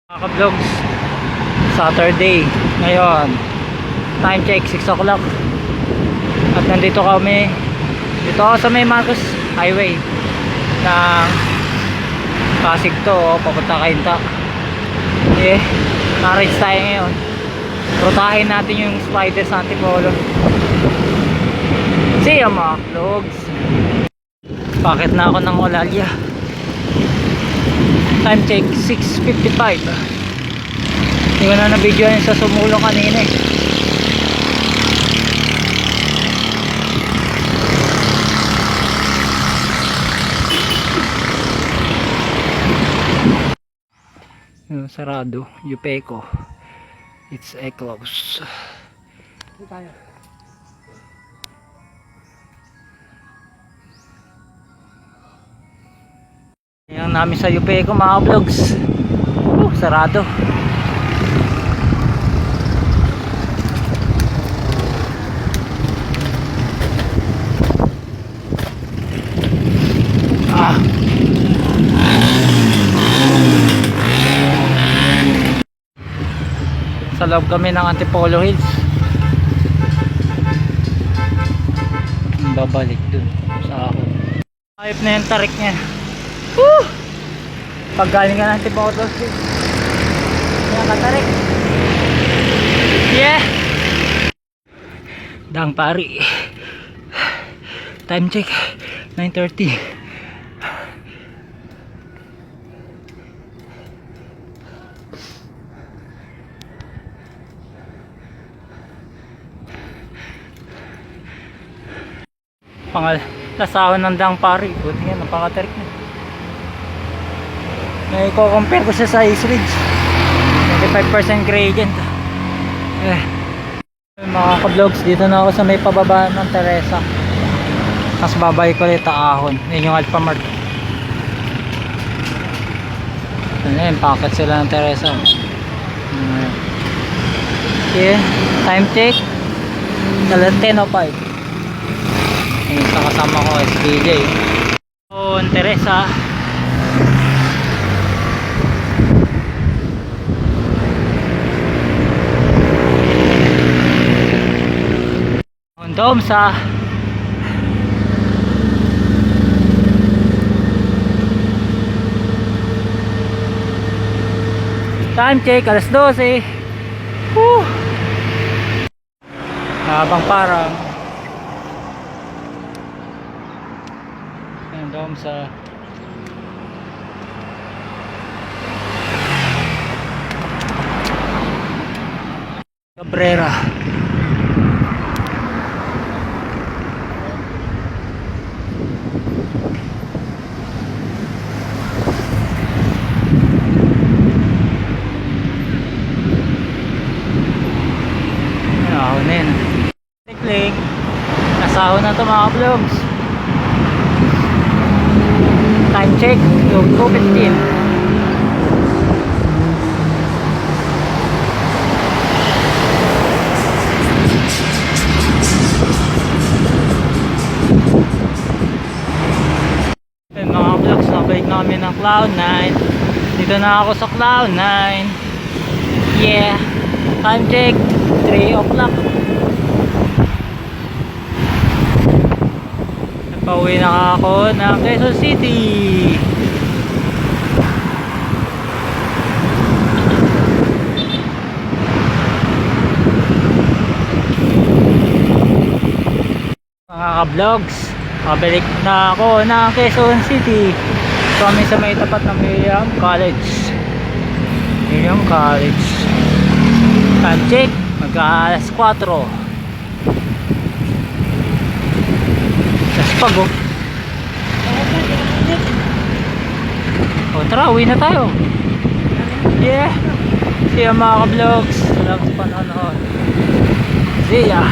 Mga ka-vlogs, Saturday ngayon, time check 6 o'clock at nandito kami dito ako sa may Marcos Highway ng Pasig to, papunta Kainta. Na-rides tayo ngayon, rutahin natin yung Spider sa Antipolo. See ya mga vlogs. Bakit na ako ng Olalia, time check 6:55. Hindi ko na na-video yun sa sumulong kanina eh. Sarado, Yupeco. It's a close. Yan namin sa Yupeco mga vlogs. Sarado. Sa loob kami ng Antipolo Hills. Babalik dun sa ako. Ayop na yung tarik niya. Woo! Pag galing ka ng Antipolo Hills, yan katarik. Yeah! Dang pari. Time check 9:30. Lasawan ng Dang Pari. Buti nga, napakatarik na. May compare ko siya sa Ice Ridge, 25% gradient. Mga ka-vlogs, dito na ako sa may pababa ng Teresa. Tapos babay ko ulit Ahon. Yun yung Alphamart. Ayan, packet sila ng Teresa. Okay, time check 10:05. Sa kasama ko SPJ Teresa. Dom sa time check 12:00. Habang parang Dom sa Cabrera. Ahon na yun. Tikling, nasahon na ito mga vlogs. Time check 2:15. Mga vlogs, nabalik na kami ng Cloud9. Dito na ako sa Cloud9. Yeah, time check 3 o'clock. Pauwi na ako ng Quezon City. Mga ka-vlogs, pabalik na ako ng Quezon City. Kami sa may tapat ng Miriam College. Miriam College. Time check, mag-alas 4. Pag tara, uwi na tayo. Yeah. See ya mga ka-vlogs. Salamat sa panonood. See ya.